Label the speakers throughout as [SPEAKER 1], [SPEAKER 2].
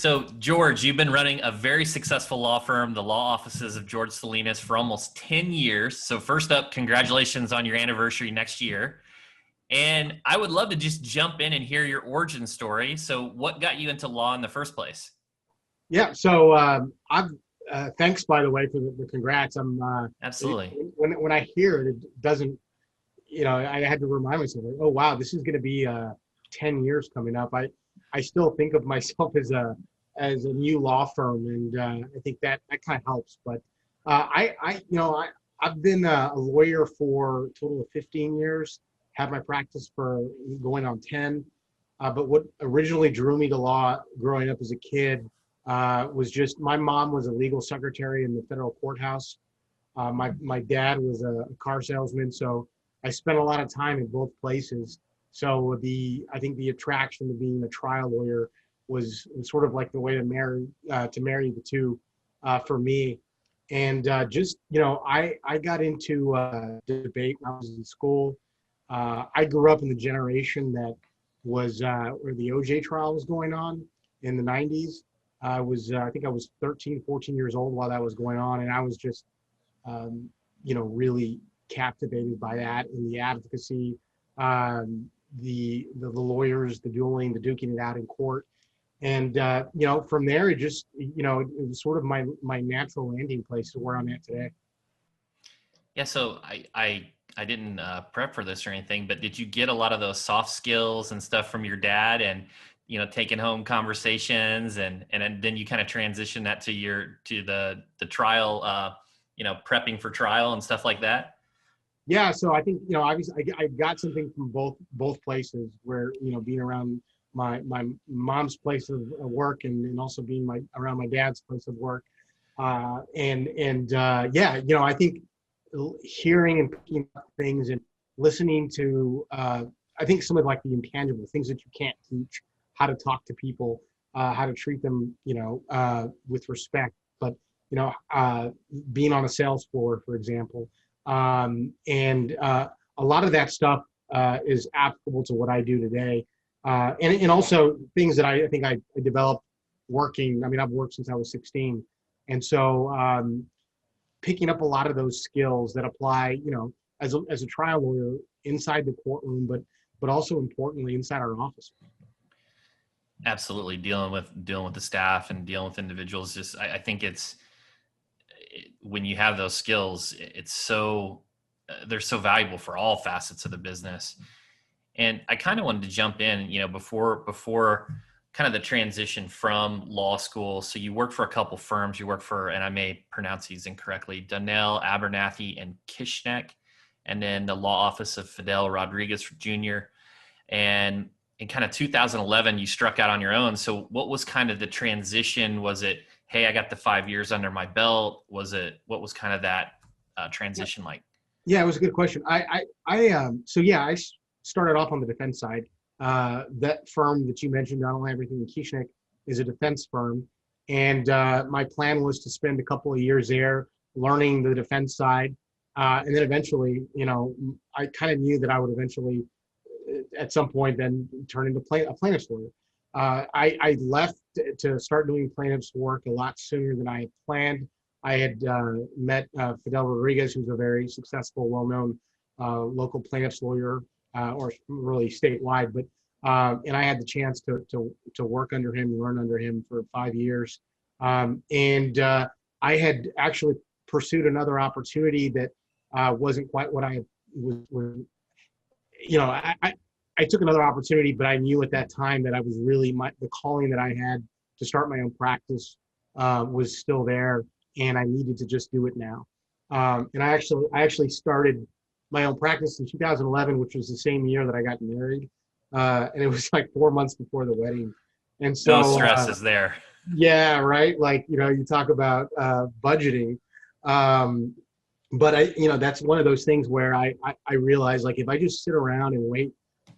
[SPEAKER 1] So, George, you've been running a very successful law firm, the law offices of George Salinas, for almost 10 years. So, first up, congratulations on your anniversary next year. And I would love to just jump in and hear your origin story. So, what got you into law in the first place?
[SPEAKER 2] Yeah. So I've thanks by the way for the congrats.
[SPEAKER 1] Absolutely.
[SPEAKER 2] When I hear it, it doesn't. I had to remind myself, like, oh wow, this is going to be 10 years coming up. I still think of myself as a new law firm, and I think that kind of helps. But I've been a lawyer for a total of 15 years. Had my practice for going on 10. But what originally drew me to law growing up as a kid was just my mom was a legal secretary in the federal courthouse. My dad was a car salesman, so I spent a lot of time in both places. So I think the attraction to being a trial lawyer was sort of like the way to marry the two for me. And I got into debate when I was in school. I grew up in the generation that was where the OJ trial was going on in the 90s. I think I was 13, 14 years old while that was going on. And I was just, really captivated by that and the advocacy, the lawyers, the dueling, the duking it out in court. And, from there, it was sort of my natural landing place to where I'm at today.
[SPEAKER 1] Yeah, so I didn't prep for this or anything, but did you get a lot of those soft skills and stuff from your dad, and taking home conversations, and then you kind of transition that to the trial, prepping for trial and stuff like that?
[SPEAKER 2] Yeah, so I think obviously I got something from both places where being around my mom's place of work and also being around my dad's place of work, yeah, I think hearing and picking up things and listening to I think some of like the intangible things that you can't teach, how to talk to people, how to treat them, with respect. But being on a sales floor, for example, a lot of that stuff is applicable to what I do today, and also things that I think I developed working. I mean, I've worked since I was 16, and so picking up a lot of those skills that apply, as a trial lawyer inside the courtroom, but also importantly inside our office.
[SPEAKER 1] Absolutely, dealing with the staff and dealing with individuals. Just I think when you have those skills, it's so they're so valuable for all facets of the business. And I kind of wanted to jump in, before kind of the transition from law school. So you work for a couple firms. You work for, and I may pronounce these incorrectly, Donnell, Abernathy, and Kishnek, and then the law office of Fidel Rodriguez Jr. And in kind of 2011, you struck out on your own. So what was kind of the transition? Was it, hey, I got the 5 years under my belt? What was kind of that transition like?
[SPEAKER 2] Yeah, it was a good question. I started off on the defense side. That firm that you mentioned, Donald Everything in Kishnik, is a defense firm. And my plan was to spend a couple of years there learning the defense side. And then eventually, I kind of knew that I would eventually, at some point, then turn into a plaintiff's lawyer. I left to start doing plaintiff's work a lot sooner than I had planned. I had met Fidel Rodriguez, who's a very successful, well-known local plaintiff's lawyer, or really statewide. But and I had the chance to work under him, learn under him for 5 years. I had actually pursued another opportunity that wasn't quite what I was. I took another opportunity, but I knew at that time that I was really the calling that I had to start my own practice was still there, and I needed to just do it now. And I actually started my own practice in 2011, which was the same year that I got married, and it was like 4 months before the wedding. And so
[SPEAKER 1] No stress is there.
[SPEAKER 2] yeah, right. Like you talk about budgeting. But that's one of those things where I realize, like, if I just sit around and wait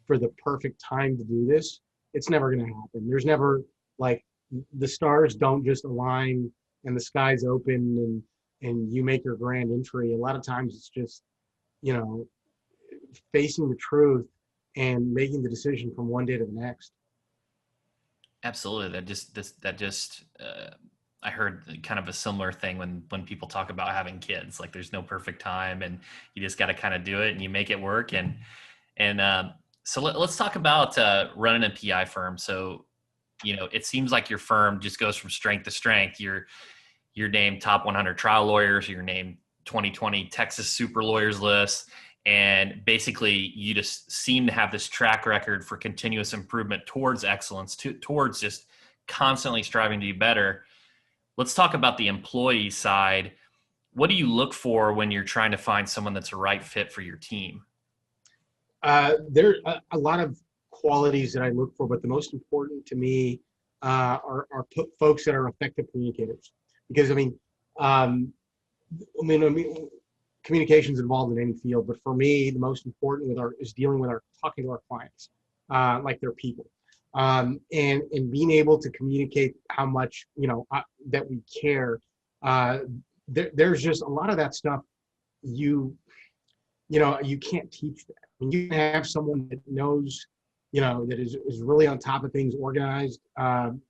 [SPEAKER 2] for the perfect time to do this, it's never going to happen. There's never, like, the stars don't just align and the sky's open and you make your grand entry. A lot of times it's just, facing the truth and making the decision from one day to the next.
[SPEAKER 1] Absolutely. I heard kind of a similar thing when people talk about having kids. Like, there's no perfect time, and you just got to kind of do it and you make it work. And let's talk about running a PI firm. So, it seems like your firm just goes from strength to strength. You're named top 100 trial lawyers. You're named 2020 Texas Super Lawyers list. And basically, you just seem to have this track record for continuous improvement towards excellence, towards just constantly striving to be better. Let's talk about the employee side. What do you look for when you're trying to find someone that's a right fit for your team?
[SPEAKER 2] There are a lot of qualities that I look for, but the most important to me are folks that are effective communicators. Because I mean, communications involved in any field, but for me, the most important is dealing with talking to our clients, like they're people, and being able to communicate how much that we care. There's just a lot of that stuff you can't teach that. I mean, you can have someone that knows, that is really on top of things, organized, and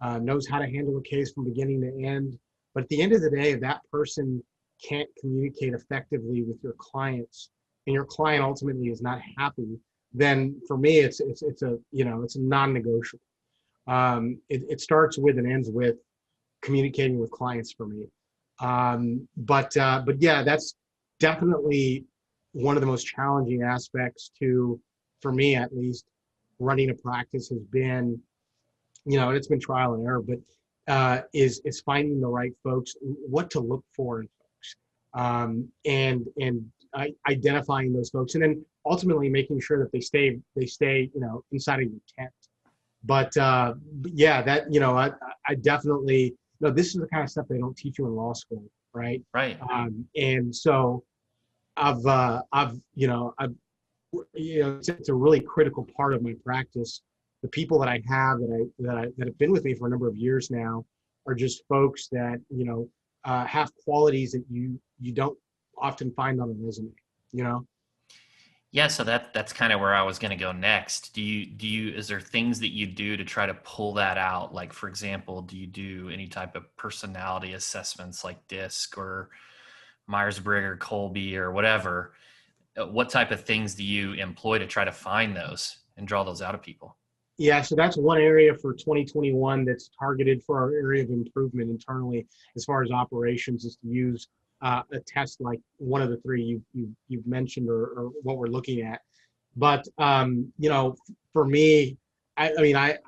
[SPEAKER 2] knows how to handle a case from beginning to end. But at the end of the day, if that person can't communicate effectively with your clients, and your client ultimately is not happy, then for me, it's a non-negotiable. It starts with and ends with communicating with clients for me. But yeah, that's definitely one of the most challenging aspects for me at least, running a practice has been, and it's been trial and error, but is finding the right folks, what to look for in folks, and identifying those folks, and then ultimately making sure that they stay, inside of your tent. But yeah, that, I definitely, this is the kind of stuff they don't teach you in law school, right?
[SPEAKER 1] Right.
[SPEAKER 2] And so it's a really critical part of my practice. The people that I have that have been with me for a number of years now are just folks that have qualities that you don't often find on a resume.
[SPEAKER 1] Yeah, so that's kind of where I was going to go next. Is there things that you do to try to pull that out? Like, for example, do you do any type of personality assessments like DISC or Myers-Briggs or Colby or whatever? What type of things do you employ to try to find those and draw those out of people?
[SPEAKER 2] Yeah, so that's one area for 2021 that's targeted for our area of improvement internally, as far as operations, is to use a test like one of the three you've mentioned, or what we're looking at. But for me, I mean, I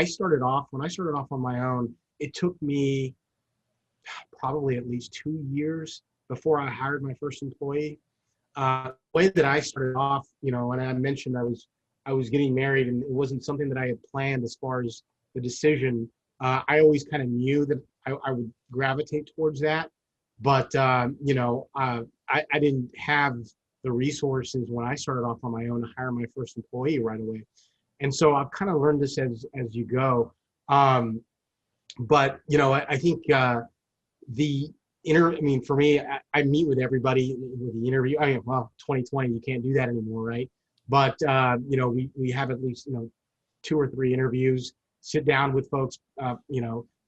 [SPEAKER 2] started off on my own. It took me probably at least 2 years before I hired my first employee. The way that I started off, and I mentioned I was getting married, and it wasn't something that I had planned as far as the decision. I always kind of knew that I would gravitate towards that, but I didn't have the resources when I started off on my own to hire my first employee right away, and so I've kind of learned this as you go. But I think I mean, for me, I meet with everybody with the interview. I mean, well, 2020, you can't do that anymore, right? But we have at least 2 or 3 interviews, sit down with folks,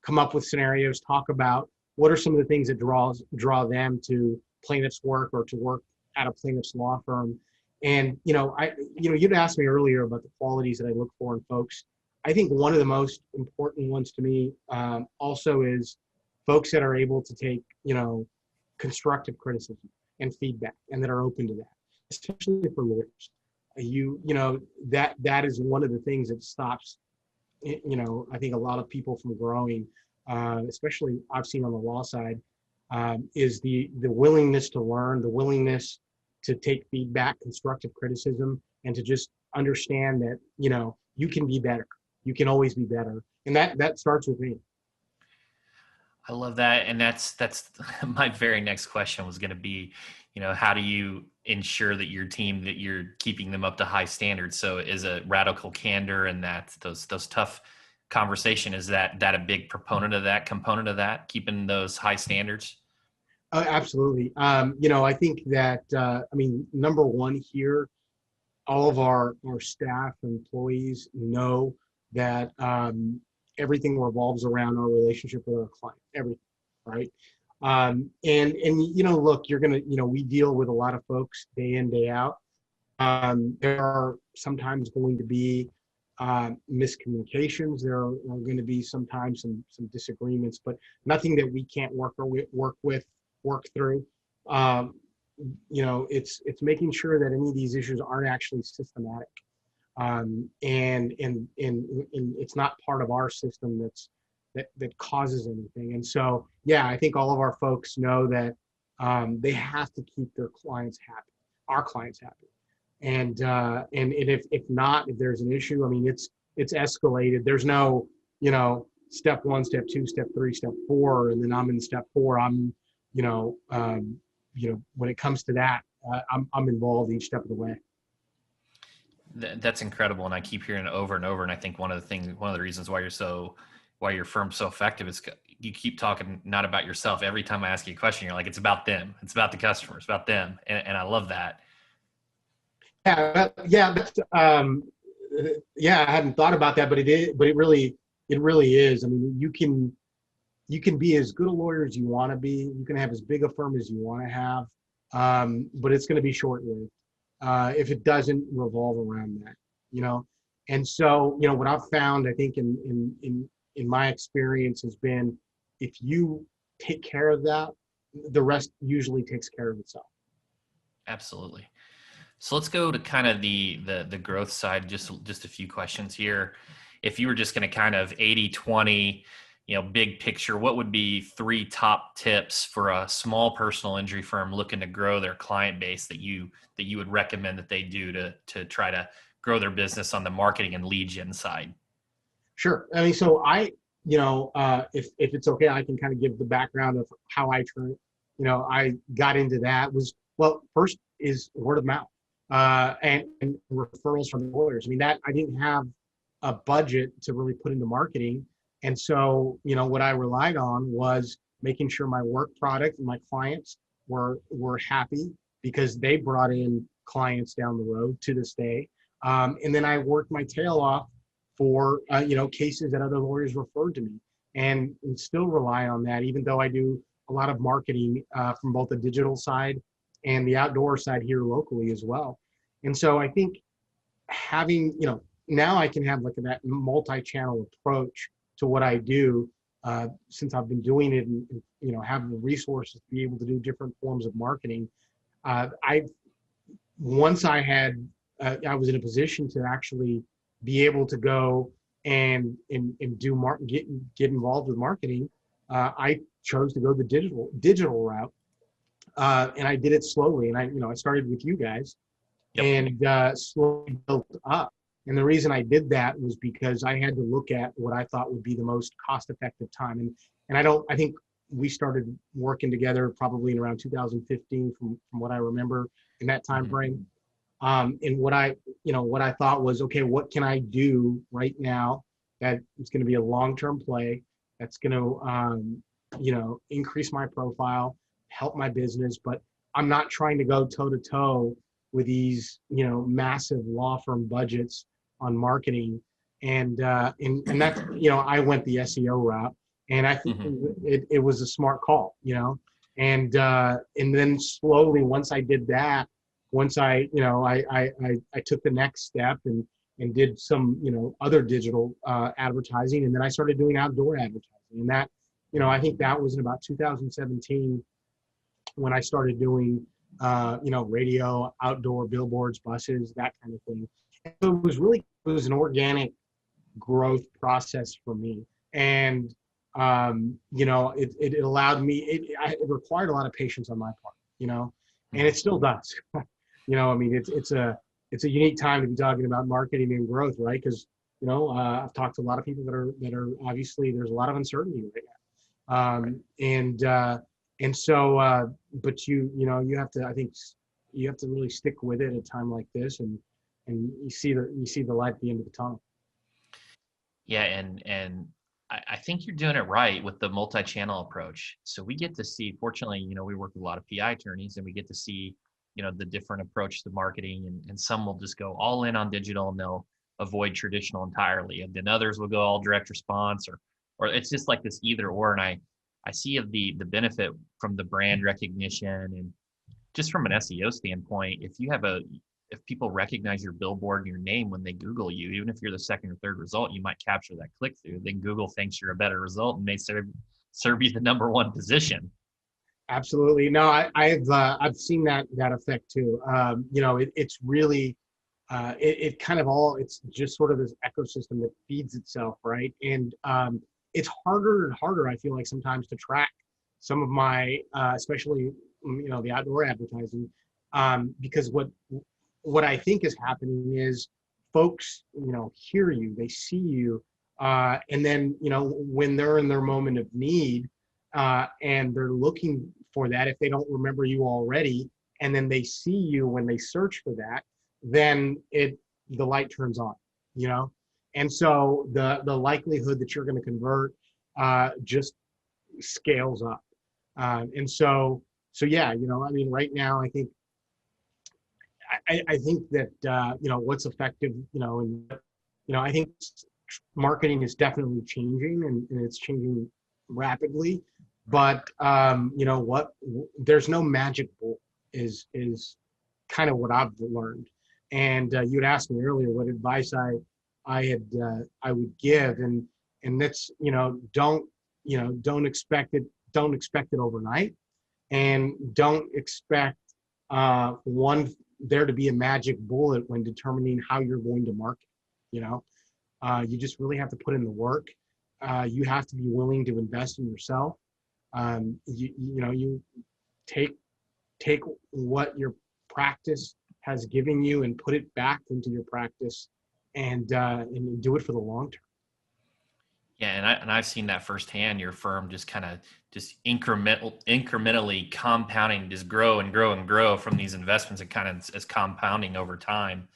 [SPEAKER 2] come up with scenarios, talk about what are some of the things that draw them to plaintiff's work or to work at a plaintiff's law firm. And you'd asked me earlier about the qualities that I look for in folks. I think one of the most important ones to me also is folks that are able to take, constructive criticism and feedback, and that are open to that, especially for lawyers. That is one of the things that stops, I think a lot of people from growing, especially I've seen on the law side, is the willingness to learn, the willingness to take feedback, constructive criticism, and to just understand that, you can be better. You can always be better. And that starts with me.
[SPEAKER 1] I love that. And that's my very next question was going to be, how do you ensure that your team, that you're keeping them up to high standards? So is a radical candor and that those tough conversation, is that a big component of that, keeping those high standards?
[SPEAKER 2] Absolutely. I think that, number one here, all of our staff and employees know that everything revolves around our relationship with our client, everything, right? And look, you're gonna, we deal with a lot of folks day in, day out. There are sometimes going to be miscommunications. There are going to be sometimes some disagreements, but nothing that we can't work through. Um, it's making sure that any of these issues aren't actually systematic, and it's not part of our system that causes anything. And so, yeah, I think all of our folks know that they have to keep their clients happy, our clients happy. And if not, if there's an issue, I mean, it's escalated. There's no, step one, step two, step three, step four, and then I'm in step four. I'm, when it comes to that, I'm involved each step of the way.
[SPEAKER 1] That's incredible, and I keep hearing it over and over. And I think one of the reasons why your firm's so effective is you keep talking not about yourself. Every time I ask you a question, you're like, it's about them, it's about the customer, it's about them, and I love that.
[SPEAKER 2] Yeah, yeah. I hadn't thought about that, but it really is. I mean, you can be as good a lawyer as you want to be. You can have as big a firm as you want to have, but it's going to be short-lived if it doesn't revolve around that, you know. And so, what I've found, I think, in my experience, has been if you take care of that, the rest usually takes care of itself.
[SPEAKER 1] Absolutely. So let's go to kind of the growth side. Just a few questions here. If you were just going to kind of 80-20, big picture, what would be 3 top tips for a small personal injury firm looking to grow their client base that you would recommend that they do to try to grow their business on the marketing and lead gen side?
[SPEAKER 2] Sure. I mean, so if it's okay, I can kind of give the background of how I got into that. Was, well, first is word of mouth, and referrals from lawyers. I mean, that I didn't have a budget to really put into marketing. And so, what I relied on was making sure my work product and my clients were happy because they brought in clients down the road to this day. And then I worked my tail off for cases that other lawyers referred to me, and still rely on that, even though I do a lot of marketing from both the digital side and the outdoor side here locally as well. And so I think having, now I can have like that multi-channel approach to what I do, since I've been doing it, and have the resources to be able to do different forms of marketing. I once I had I was in a position to actually be able to go and get involved with marketing. I chose to go the digital route, and I did it slowly. And I started with you guys,
[SPEAKER 1] Yep.
[SPEAKER 2] and slowly built up. And the reason I did that was because I had to look at what I thought would be the most cost-effective time. And I think we started working together probably in around 2015, from what I remember in that time frame. And what I thought was, okay, what can I do right now that is going to be a long-term play, that's going to, increase my profile, help my business, but I'm not trying to go toe to toe with these, massive law firm budgets on marketing. And that's, I went the SEO route, and I think it was a smart call, and then slowly, once I did that, once I took the next step and did some, other digital advertising, and then I started doing outdoor advertising. And that, I think that was in about 2017 when I started doing, radio, outdoor billboards, buses, that kind of thing. And so it was an organic growth process for me. And, it allowed me, it required a lot of patience on my part, and it still does. I mean, it's a unique time to be talking about marketing and growth, right? Because, I've talked to a lot of people that are obviously, there's a lot of uncertainty right now. And so, but you have to, I think you have to really stick with it at a time like this, and you see the light at the end of the tunnel.
[SPEAKER 1] Yeah, and I think you're doing it right with the multi-channel approach. So we get to see, fortunately, we work with a lot of PI attorneys, and we get to see, the different approach to marketing, and some will just go all in on digital and they'll avoid traditional entirely. And then others will go all direct response, or it's just like this either or. And I see the benefit from the brand recognition, and just from an SEO standpoint, if people recognize your billboard and your name when they Google you, even if you're the second or third result, you might capture that click through. Then Google thinks you're a better result and may serve you the number one position.
[SPEAKER 2] Absolutely. No, I've seen that effect too. It's really it kind of it's just sort of this ecosystem that feeds itself, right? And it's harder and harder, I feel like, sometimes to track some of my especially the outdoor advertising, because what I think is happening is folks hear you, they see you, and then when they're in their moment of need, and they're looking for that, if they don't remember you already, and then they see you when they search for that, then the light turns on, and so the likelihood that you're going to convert just scales up. And so yeah, I mean, right now I think that what's effective, and I think marketing is definitely changing, and it's changing rapidly. But there's no magic bullet is kind of what I've learned. And you'd asked me earlier what advice I would give, and that's don't expect it overnight, and don't expect there to be a magic bullet when determining how you're going to market. You just really have to put in the work. You have to be willing to invest in yourself. You take what your practice has given you and put it back into your practice, and do it for the long term.
[SPEAKER 1] Yeah, and I've seen that firsthand. Your firm just kind of incrementally compounding, just grow and grow and grow from these investments. It kind of is compounding over time.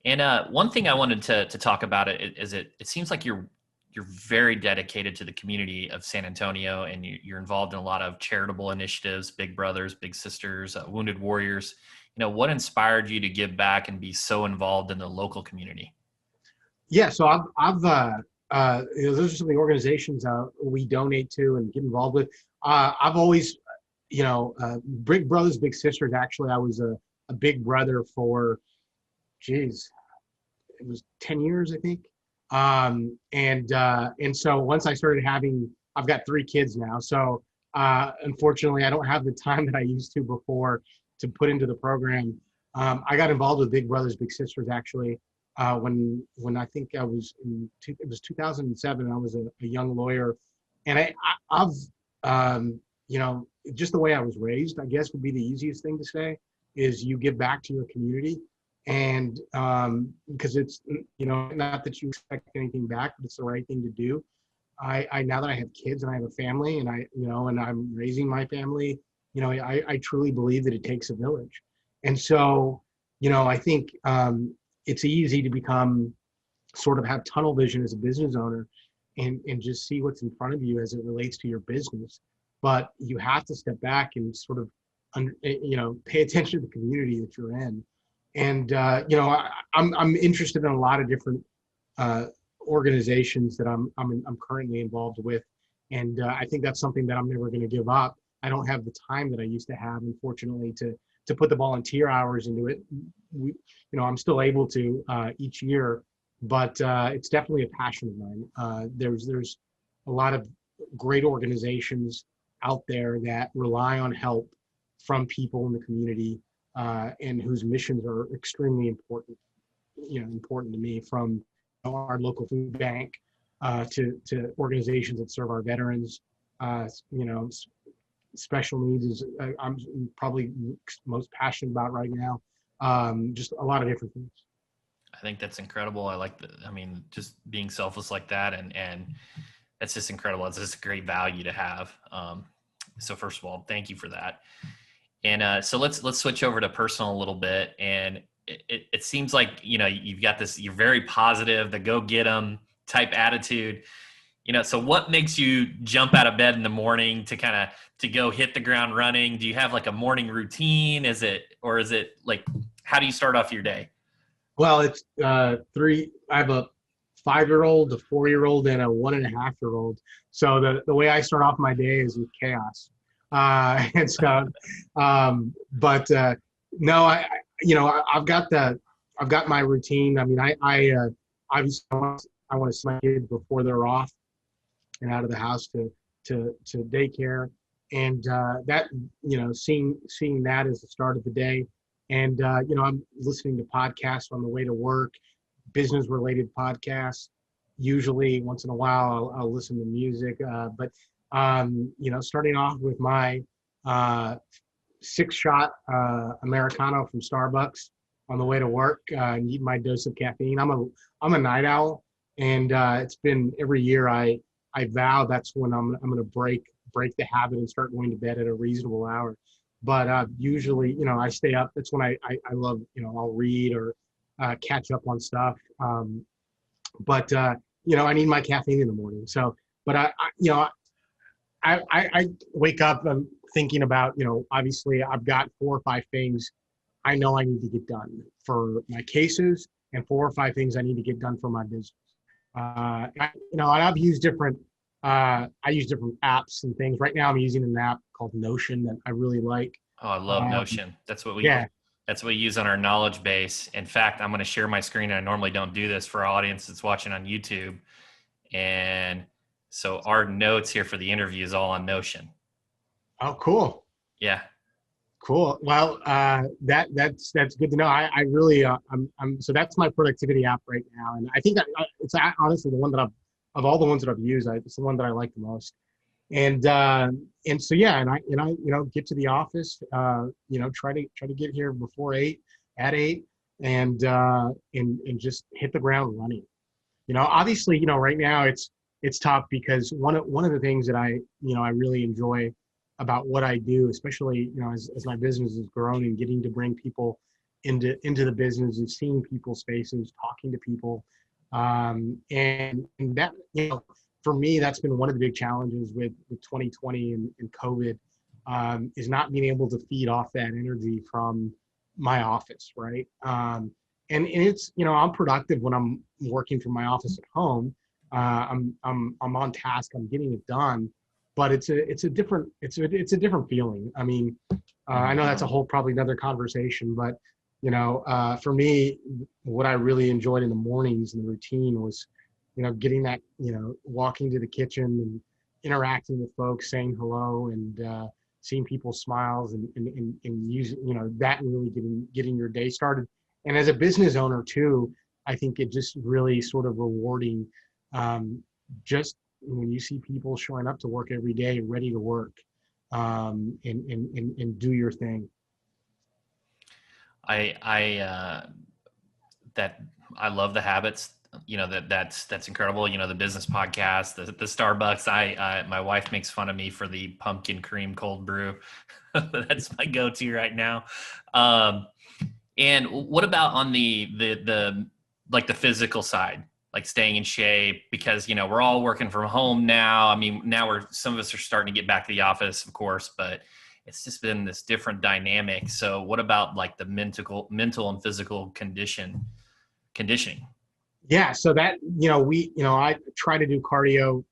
[SPEAKER 1] And one thing I wanted to talk about is it seems like you're very dedicated to the community of San Antonio, and you're involved in a lot of charitable initiatives, Big Brothers, Big Sisters, Wounded Warriors. What inspired you to give back and be so involved in the local community?
[SPEAKER 2] Yeah, so I've those are some of the organizations we donate to and get involved with. I've always, Big Brothers, Big Sisters. Actually, I was a big brother for, it was 10 years, I think. And so once I started I've got 3 kids now. So unfortunately, I don't have the time that I used to before to put into the program. I got involved with Big Brothers, Big Sisters actually. When I think it was 2007, I was a young lawyer, and I've just the way I was raised, I guess, would be the easiest thing to say, is you give back to your community. And because it's not that you expect anything back, but it's the right thing to do. I now that I have kids and I have a family, and and I'm raising my family, I truly believe that it takes a village. And so I think it's easy to have tunnel vision as a business owner, and just see what's in front of you as it relates to your business. But you have to step back and sort of pay attention to the community that you're in. And I'm interested in a lot of different organizations that I'm currently involved with, and I think that's something that I'm never going to give up. I don't have the time that I used to have, unfortunately, to put the volunteer hours into it. I'm still able to each year, but it's definitely a passion of mine. There's a lot of great organizations out there that rely on help from people in the community, and whose missions are extremely important. Important to me, from our local food bank to organizations that serve our veterans. Special needs is I'm probably most passionate about right now. Just a lot of different things.
[SPEAKER 1] I think that's incredible. I like just being selfless like that, and that's just incredible. It's just a great value to have. So first of all, thank you for that. And so let's switch over to personal a little bit. And it seems like you've got this. You're very positive, the go get 'em type attitude. So what makes you jump out of bed in the morning to kind of to go hit the ground running? Do you have like a morning routine? Or is it like, how do you start off your day?
[SPEAKER 2] Well, it's three. I have a 5-year-old, a 4-year-old, and a 1.5-year-old. So the way I start off my day is with chaos and stuff. But no, I've got my routine. I mean, I obviously I want to see my kids before they're off and out of the house to daycare, and that seeing that as the start of the day, and I'm listening to podcasts on the way to work, business related podcasts. Usually, once in a while, I'll listen to music, but starting off with my 6-shot Americano from Starbucks on the way to work, need my dose of caffeine. I'm a night owl, and it's been every year I vow that's when I'm going to break the habit and start going to bed at a reasonable hour. But usually, I stay up. That's when I love, I'll read or catch up on stuff. But I need my caffeine in the morning. So, but I wake up thinking about, obviously I've got 4 or 5 things I know I need to get done for my cases, and 4 or 5 things I need to get done for my business. I've used different, I use different apps and things. Right now I'm using an app called Notion that I really like.
[SPEAKER 1] Oh, I love Notion. That's what
[SPEAKER 2] Yeah.
[SPEAKER 1] That's what we use on our knowledge base. In fact, I'm going to share my screen. I normally don't do this for our audience that's watching on YouTube. And so our notes here for the interview is all on Notion.
[SPEAKER 2] Oh, cool.
[SPEAKER 1] Yeah.
[SPEAKER 2] Cool. Well, that's good to know. I really, so that's my productivity app right now. And I think that it's honestly the one that of all the ones that I've used, it's the one that I like the most. And so, yeah, and I get to the office, try to get here before 8, at 8, and just hit the ground running. Obviously, right now it's tough because one of the things that I really enjoy about what I do, especially, as my business has grown and getting to bring people into the business and seeing people's faces, talking to people. And that, for me, that's been one of the big challenges with 2020 and COVID, is not being able to feed off that energy from my office. Right. And it's, I'm productive when I'm working from my office at home. I'm on task. I'm getting it done. But it's a different feeling. I mean, I know that's a whole probably another conversation, but for me, what I really enjoyed in the mornings and the routine was, getting that, walking to the kitchen and interacting with folks, saying hello, and seeing people's smiles and using that and really getting your day started. And as a business owner too, I think it just really sort of rewarding, just when you see people showing up to work every day, ready to work, and do your thing.
[SPEAKER 1] I love the habits, that's incredible. The business podcast, the Starbucks. My wife makes fun of me for the pumpkin cream cold brew. That's my go-to right now. And what about on the like the physical side? Like staying in shape, because we're all working from home now. I mean, now some of us are starting to get back to the office, of course, but it's just been this different dynamic. So what about like the mental and physical conditioning?
[SPEAKER 2] Yeah, so that I try to do cardio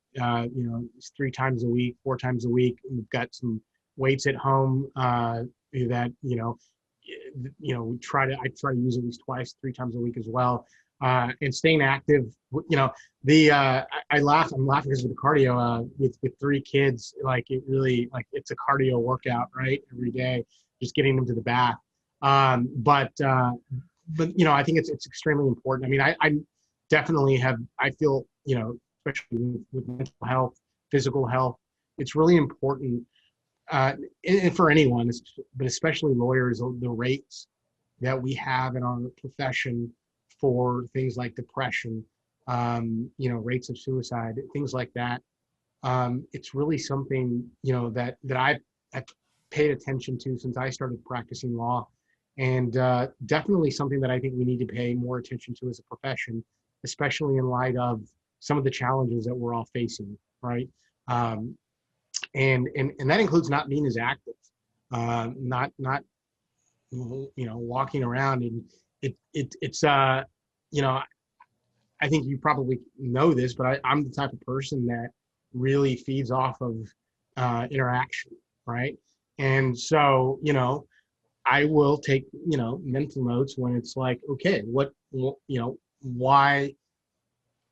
[SPEAKER 2] 3 times a week, 4 times a week. We've got some weights at home that I try to use at least twice, 3 times a week as well. And staying active, I'm laughing because with the cardio, with 3 kids, like it really, like it's a cardio workout, right? Every day, just getting them to the bath. But I think it's extremely important. I mean, I definitely I feel, especially with mental health, physical health, it's really important, and for anyone, but especially lawyers, the rates that we have in our profession for things like depression, rates of suicide, things like that. It's really something, that I've paid attention to since I started practicing law, and definitely something that I think we need to pay more attention to as a profession, especially in light of some of the challenges that we're all facing, right? Um, and that includes not being as active, not walking around. And it's you know I think you probably know this, but I'm the type of person that really feeds off of interaction, right? And so, I will take, mental notes when it's like, okay, why,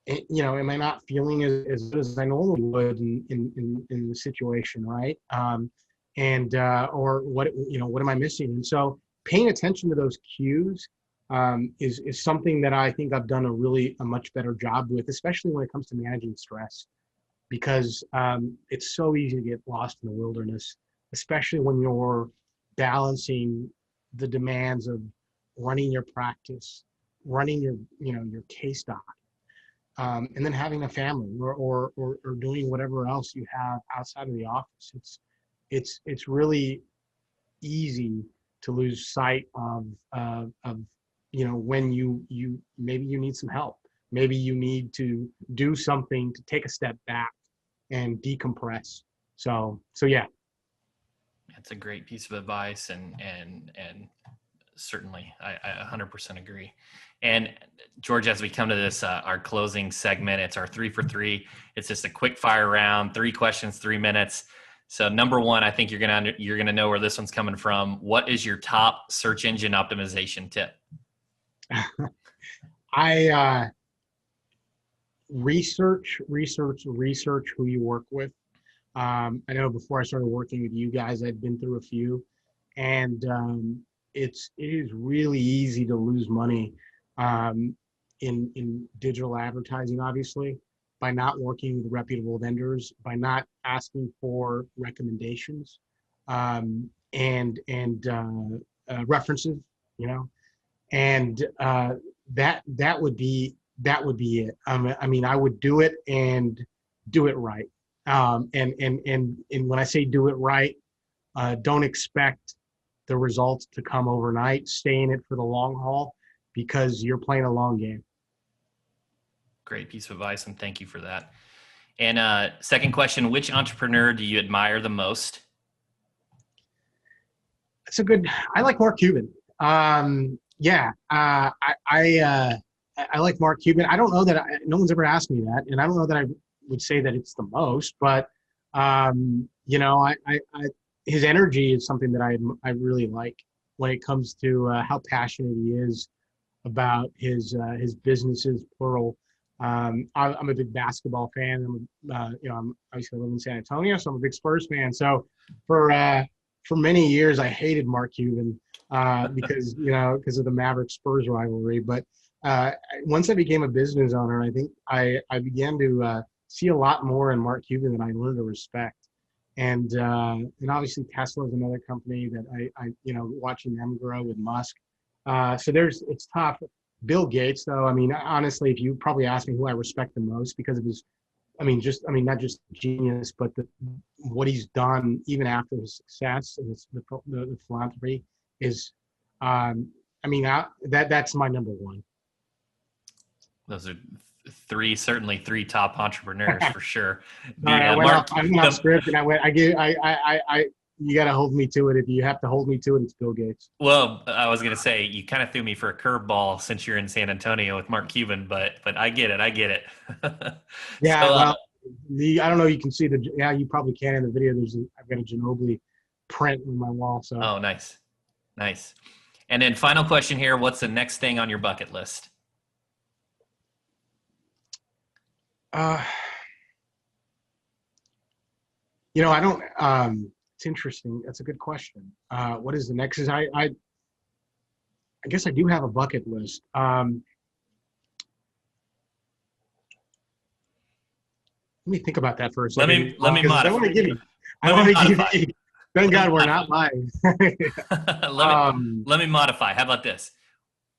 [SPEAKER 2] am I not feeling as good as I normally would in the situation, right? Or what am I missing? And so paying attention to those cues is something that I think I've done a much better job with, especially when it comes to managing stress, because it's so easy to get lost in the wilderness, especially when you're balancing the demands of running your practice, running your case doc, and then having a family or doing whatever else you have outside of the office. It's really easy to lose sight of when you maybe you need some help, maybe you need to do something to take a step back and decompress. So yeah.
[SPEAKER 1] That's a great piece of advice, and certainly I 100% agree. And George, as we come to this, our closing segment, it's our 3 for 3. It's just a quick fire round, 3 questions, 3 minutes. So number one, I think you're gonna know where this one's coming from. What is your top search engine optimization tip?
[SPEAKER 2] I research who you work with. I know before I started working with you guys, I'd been through a few, and it is really easy to lose money in digital advertising, obviously, by not working with reputable vendors, by not asking for recommendations and references, and that would be it. I mean, I would do it and do it right. And when I say do it right, don't expect the results to come overnight. Stay in it for the long haul because you're playing a long game.
[SPEAKER 1] Great piece of advice, and thank you for that. And second question, which entrepreneur do you admire the most?
[SPEAKER 2] I like Mark Cuban. Yeah, I like Mark Cuban. I don't know that no one's ever asked me that, and I don't know that I would say that it's the most, but his energy is something that I really like when it comes to how passionate he is about his businesses, plural. I'm a big basketball fan. I'm obviously I live in San Antonio, so I'm a big Spurs fan. So for many years, I hated Mark Cuban because of the Mavericks Spurs rivalry. But once I became a business owner, I think I began to see a lot more in Mark Cuban than I learned to respect. And obviously Tesla is another company that I watching them grow with Musk. So it's tough. Bill Gates, though, I mean, honestly, if you probably ask me who I respect the most because of his, not just genius, but what he's done even after his success and the philanthropy is, that's my number one.
[SPEAKER 1] Those are certainly three top entrepreneurs for sure.
[SPEAKER 2] I went off script and you got to hold me to it. If you have to hold me to it, it's Bill Gates.
[SPEAKER 1] Well, I was going to say, you kind of threw me for a curveball since you're in San Antonio with Mark Cuban, but I get it.
[SPEAKER 2] Yeah. So, I don't know. You can see you probably can in the video. I've got a Ginobili print on my wall. So.
[SPEAKER 1] Oh, nice. And then final question here. What's the next thing on your bucket list?
[SPEAKER 2] I don't, it's interesting. That's a good question. What is the next? I guess I do have a bucket list. Let me think about that for a second.
[SPEAKER 1] Let me modify.
[SPEAKER 2] I want to give you. Thank God we're not live.
[SPEAKER 1] Let me modify. How about this?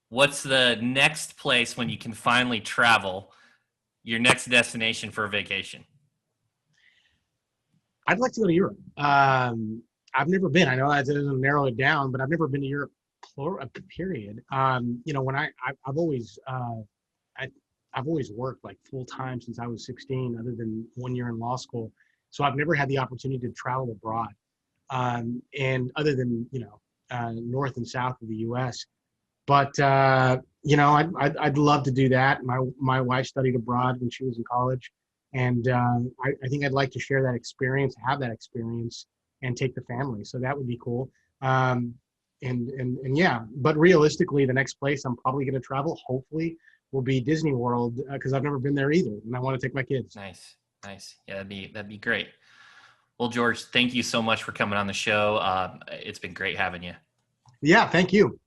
[SPEAKER 1] What's the next place when you can finally travel? Your next destination for a vacation?
[SPEAKER 2] I'd like to go to Europe. I've never been. I know that doesn't narrow it down, but I've never been to Europe. Period. When I've always I've always worked like full time since I was 16, other than 1 year in law school. So I've never had the opportunity to travel abroad. And other than, north and south of the U.S. But, I'd love to do that. My wife studied abroad when she was in college. And I think I'd like to share that experience, have that experience, and take the family. So that would be cool. Um, and yeah, but realistically, the next place I'm probably going to travel, hopefully, will be Disney World, because I've never been there either, and I want to take my kids.
[SPEAKER 1] Nice, nice. Yeah, that'd be great. Well, George, thank you so much for coming on the show. It's been great having you.
[SPEAKER 2] Yeah, thank you.